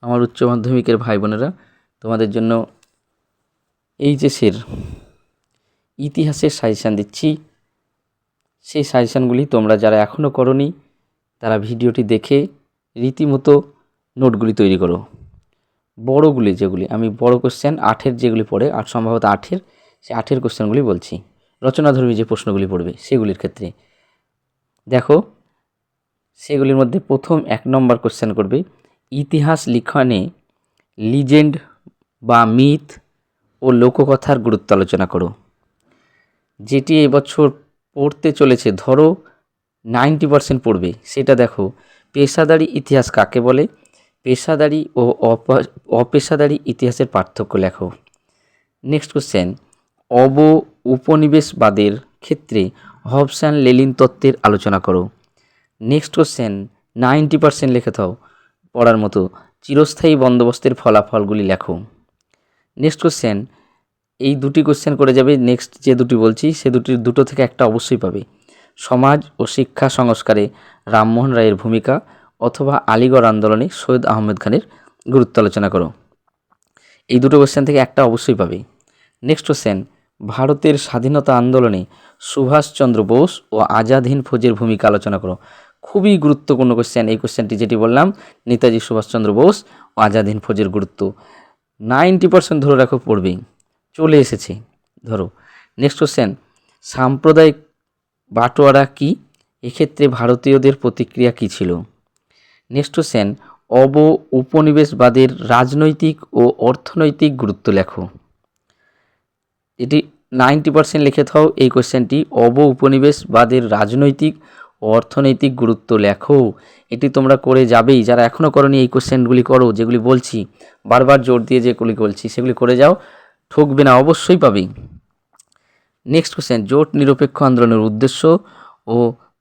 আমার উচ্চ মাধ্যমিকের ভাই বোনেরা, তোমাদের জন্য এইচএসের ইতিহাসের সাজেশান দিচ্ছি। সেই সাজেশানগুলি তোমরা যারা এখনও করোনি তারা ভিডিওটি দেখে রীতিমতো নোটগুলি তৈরি করো। বড়গুলি যেগুলি, আমি বড় কোশ্চেন 8-এর যেগুলি পড়ে, সম্ভবত 8-এর, সেই 8-এর কোশ্চেনগুলি বলছি। রচনাধর্মী যে প্রশ্নগুলি পড়বে সেগুলির ক্ষেত্রে দেখো, সেগুলির মধ্যে প্রথম 1 নম্বর কোশ্চেন করবে ইতিহাস লিখনে লিজেন্ড বা মিথ ও লোককথার গুরুত্ব আলোচনা করো। যেটি এবছর পড়তে চলেছে, ধরো 90% পড়বে, সেটা দেখো পেশাদারি ইতিহাস কাকে বলে, পেশাদারি ও অপেশাদারি ইতিহাসের পার্থক্য লেখো। নেক্সট কোশ্চেন উপনিবেশবাদের ক্ষেত্রে হবস অ্যান্ড লেনিন তত্ত্বের আলোচনা করো। নেক্সট কোশ্চেন 90% লিখে দাও পড়ার মতো, চিরস্থায়ী বন্দোবস্তের ফলাফলগুলি লেখো। নেক্সট কোশ্চেন, এই দুটি কোশ্চেন করে যাবে। নেক্সট যে দুটি বলছি সে দুটো থেকে একটা অবশ্যই পাবে। সমাজ ও শিক্ষা সংস্কারে রামমোহন রায়ের ভূমিকা অথবা আলিগড় আন্দোলনে সৈয়দ আহমেদ খানের গুরুত্ব আলোচনা করো। এই দুটো কোশ্চেন থেকে একটা অবশ্যই পাবে। নেক্সট কোশ্চেন, ভারতের স্বাধীনতা আন্দোলনে সুভাষচন্দ্র বোস ও আজাদ হিন্দ ফৌজের ভূমিকা আলোচনা করো। খুবই গুরুত্বপূর্ণ কোশ্চেন এই কোশ্চেনটি, যেটি বললাম নেতাজি সুভাষচন্দ্র বোস ও আজাদ হিন্দ ফৌজের গুরুত্ব 90% ধরে রাখো পড়বেই, চলে এসেছে ধরো। নেক্সট কোশ্চেন, সাম্প্রদায়িক বাটোয়ারা কি, এক্ষেত্রে ভারতীয়দের প্রতিক্রিয়া কী ছিল। নেক্সট কোশ্চেন, উপনিবেশবাদের রাজনৈতিক ও অর্থনৈতিক গুরুত্ব লেখো। এটি 90% লিখে থাও এই কোশ্চেনটি, উপনিবেশবাদের রাজনৈতিক ও অর্থনৈতিক গুরুত্ব লেখো। এটি তোমরা করে যাবেই, যারা এখনও করোনি এই কোশ্চেনগুলি করো, যেগুলি বলছি বারবার জোর দিয়ে যেগুলি বলছি সেগুলি করে যাও, ঠকবে না, অবশ্যই পাবেই। নেক্সট কোশ্চেন, জোট নিরপেক্ষ আন্দোলনের উদ্দেশ্য ও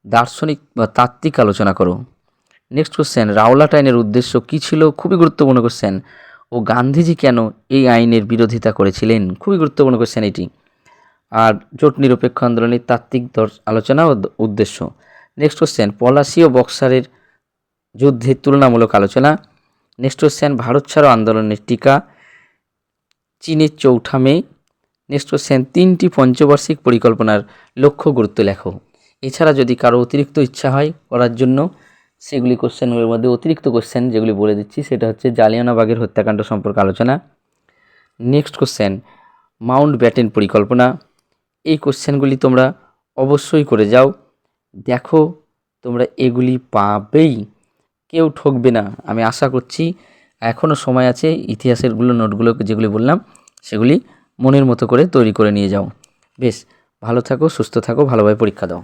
দার্শনিক বা তাত্ত্বিক আলোচনা করো। নেক্সট কোশ্চেন, রাওলাট আইনের উদ্দেশ্য কী ছিল, খুবই গুরুত্বপূর্ণ কোশ্চেন, ও গান্ধীজি কেন এই আইনের বিরোধিতা করেছিলেন, খুবই গুরুত্বপূর্ণ কোশ্চেন এটি। আর জোট নিরপেক্ষ আন্দোলনের তাত্ত্বিক আলোচনা ও উদ্দেশ্য। নেক্সট কোশ্চেন, পলাশী ও বক্সারের যুদ্ধের তুলনামূলক আলোচনা। নেক্সট কোশ্চেন, ভারত ছাড়ো আন্দোলনের টিকা, চীনের 4 মে। নেক্সট কোশ্চেন, 3টি পঞ্চবার্ষিক পরিকল্পনার লক্ষ্য গুরুত্ব লেখো। এছাড়া যদি কারো অতিরিক্ত ইচ্ছা হয় করার জন্য, সেগুলি কোশ্চেনগুলোর মধ্যে অতিরিক্ত কোশ্চেন যেগুলি বলে দিচ্ছি সেটা হচ্ছে জালিয়ানওয়ালাবাগের হত্যাকাণ্ড সম্পর্কে আলোচনা। নেক্সট কোশ্চেন, মাউন্ট ব্যাটেন পরিকল্পনা। এই কোশ্চেনগুলি তোমরা অবশ্যই করে যাও, দেখো তোমরা এগুলি পাবেই, কেউ ঠকবে না আমি আশা করছি। এখনও সময় আছে, ইতিহাসেরগুলো নোটগুলোকে যেগুলি বললাম সেগুলি মনের মতো করে তৈরি করে নিয়ে যাও। বেশ, ভালো থাকো, সুস্থ থাকো, ভালোভাবে পরীক্ষা দাও।